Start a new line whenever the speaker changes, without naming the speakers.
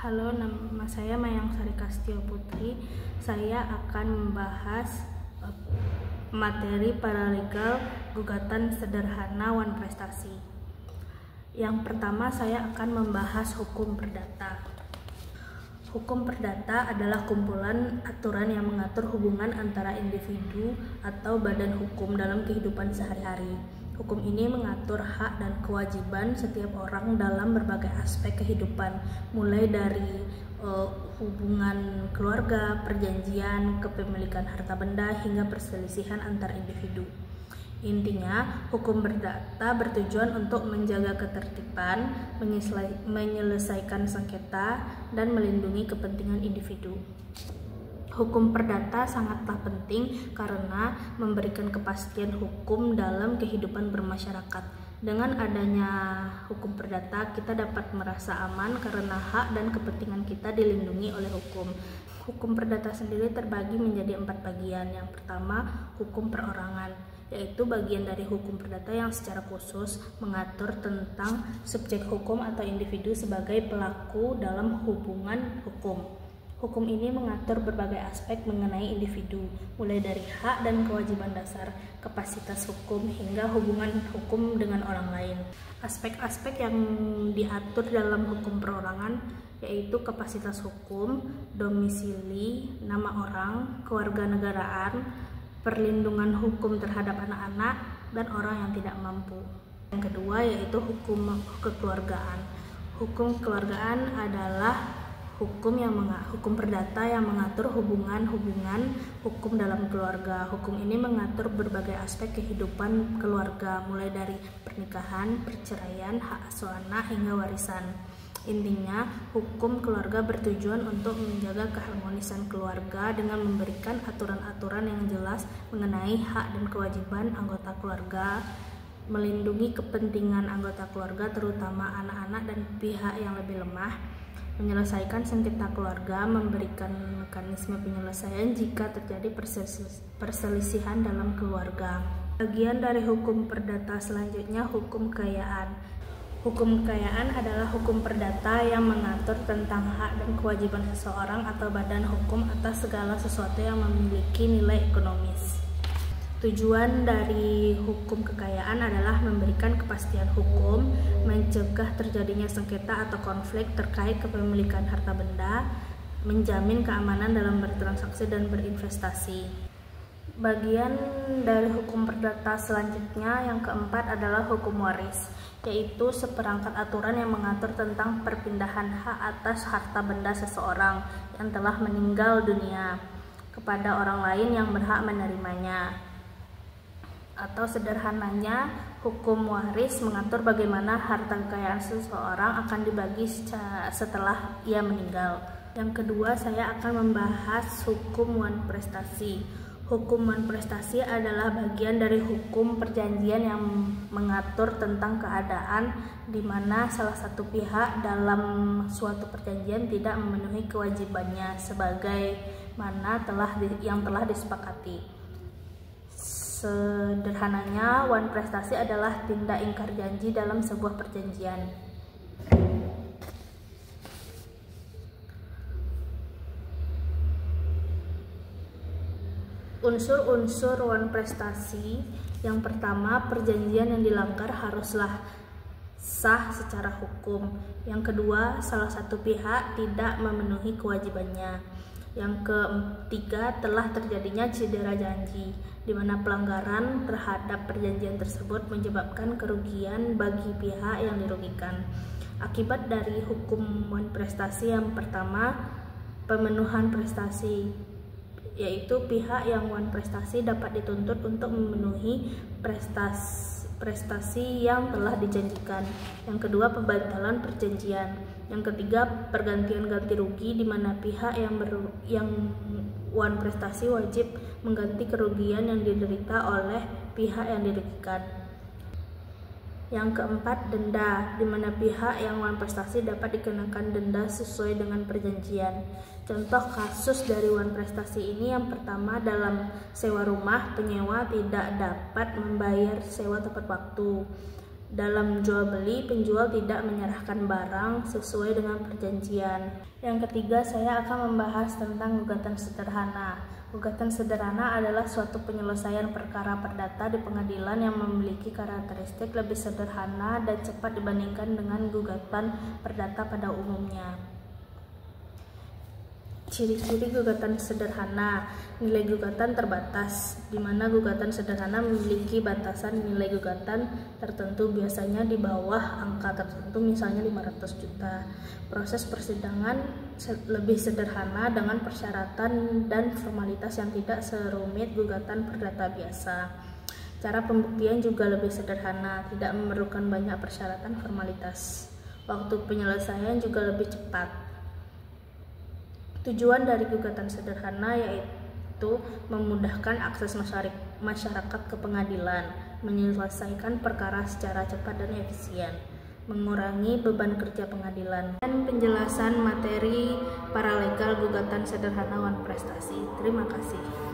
Halo, nama saya Mayang Sari Kastio Putri. Saya akan membahas materi paralegal gugatan sederhana Wan Prestasi. Yang pertama, saya akan membahas hukum perdata. Hukum perdata adalah kumpulan aturan yang mengatur hubungan antara individu atau badan hukum dalam kehidupan sehari-hari. Hukum ini mengatur hak dan kewajiban setiap orang dalam berbagai aspek kehidupan, mulai dari hubungan keluarga, perjanjian, kepemilikan harta benda, hingga perselisihan antar individu. Intinya, hukum perdata bertujuan untuk menjaga ketertiban, menyelesaikan sengketa, dan melindungi kepentingan individu. Hukum perdata sangatlah penting karena memberikan kepastian hukum dalam kehidupan bermasyarakat. Dengan adanya hukum perdata, kita dapat merasa aman karena hak dan kepentingan kita dilindungi oleh hukum. Hukum perdata sendiri terbagi menjadi 4 bagian. Yang pertama, hukum perorangan, yaitu bagian dari hukum perdata yang secara khusus mengatur tentang subjek hukum atau individu sebagai pelaku dalam hubungan hukum. Hukum ini mengatur berbagai aspek mengenai individu, mulai dari hak dan kewajiban dasar, kapasitas hukum, hingga hubungan hukum dengan orang lain. Aspek-aspek yang diatur dalam hukum perorangan yaitu kapasitas hukum, domisili, nama orang, kewarganegaraan, perlindungan hukum terhadap anak-anak, dan orang yang tidak mampu. Yang kedua yaitu hukum kekeluargaan. Hukum kekeluargaan adalah hukum perdata yang mengatur hubungan hukum dalam keluarga. Hukum ini mengatur berbagai aspek kehidupan keluarga, mulai dari pernikahan, perceraian, hak asuh anak, hingga warisan. Intinya, hukum keluarga bertujuan untuk menjaga keharmonisan keluarga dengan memberikan aturan-aturan yang jelas mengenai hak dan kewajiban anggota keluarga, melindungi kepentingan anggota keluarga terutama anak-anak dan pihak yang lebih lemah, menyelesaikan sengketa keluarga, memberikan mekanisme penyelesaian jika terjadi perselisihan dalam keluarga. Bagian dari hukum perdata selanjutnya, hukum kekayaan. Hukum kekayaan adalah hukum perdata yang mengatur tentang hak dan kewajiban seseorang atau badan hukum atas segala sesuatu yang memiliki nilai ekonomis. Tujuan dari hukum kekayaan adalah memberikan kepastian hukum, mencegah terjadinya sengketa atau konflik terkait kepemilikan harta benda, menjamin keamanan dalam bertransaksi dan berinvestasi. Bagian dari hukum perdata selanjutnya yang keempat adalah hukum waris, yaitu seperangkat aturan yang mengatur tentang perpindahan hak atas harta benda seseorang yang telah meninggal dunia kepada orang lain yang berhak menerimanya. Atau sederhananya, hukum waris mengatur bagaimana harta kekayaan seseorang akan dibagi setelah ia meninggal. Yang kedua, saya akan membahas hukum wan prestasi. Hukum wan prestasi adalah bagian dari hukum perjanjian yang mengatur tentang keadaan di mana salah satu pihak dalam suatu perjanjian tidak memenuhi kewajibannya sebagaimana yang telah disepakati. Sederhananya, wan prestasi adalah tindak ingkar janji dalam sebuah perjanjian. Unsur-unsur wan prestasi. Yang pertama, perjanjian yang dilanggar haruslah sah secara hukum. Yang kedua, salah satu pihak tidak memenuhi kewajibannya. Yang ketiga, telah terjadinya cedera janji, di mana pelanggaran terhadap perjanjian tersebut menyebabkan kerugian bagi pihak yang dirugikan. Akibat dari hukum wan prestasi yang pertama, pemenuhan prestasi, yaitu pihak yang wan prestasi dapat dituntut untuk memenuhi prestasi yang telah dijanjikan. Yang kedua, pembatalan perjanjian. Yang ketiga, pergantian ganti rugi, di mana pihak yang wan prestasi wajib mengganti kerugian yang diderita oleh pihak yang dirugikan. Yang keempat, denda, di mana pihak yang wan prestasi dapat dikenakan denda sesuai dengan perjanjian. Contoh kasus dari wan prestasi ini, yang pertama, dalam sewa rumah, penyewa tidak dapat membayar sewa tepat waktu. Dalam jual beli, penjual tidak menyerahkan barang sesuai dengan perjanjian. Yang ketiga, saya akan membahas tentang gugatan sederhana. Gugatan sederhana adalah suatu penyelesaian perkara perdata di pengadilan yang memiliki karakteristik lebih sederhana dan cepat dibandingkan dengan gugatan perdata pada umumnya. Ciri-ciri gugatan sederhana. Nilai gugatan terbatas, di mana gugatan sederhana memiliki batasan nilai gugatan tertentu, biasanya di bawah angka tertentu, misalnya 500 juta. Proses persidangan lebih sederhana dengan persyaratan dan formalitas yang tidak serumit gugatan perdata biasa. Cara pembuktian juga lebih sederhana, tidak memerlukan banyak persyaratan formalitas. Waktu penyelesaian juga lebih cepat. Tujuan dari gugatan sederhana yaitu memudahkan akses masyarakat ke pengadilan, menyelesaikan perkara secara cepat dan efisien, mengurangi beban kerja pengadilan. Dan penjelasan materi paralegal gugatan sederhana wan prestasi. Terima kasih.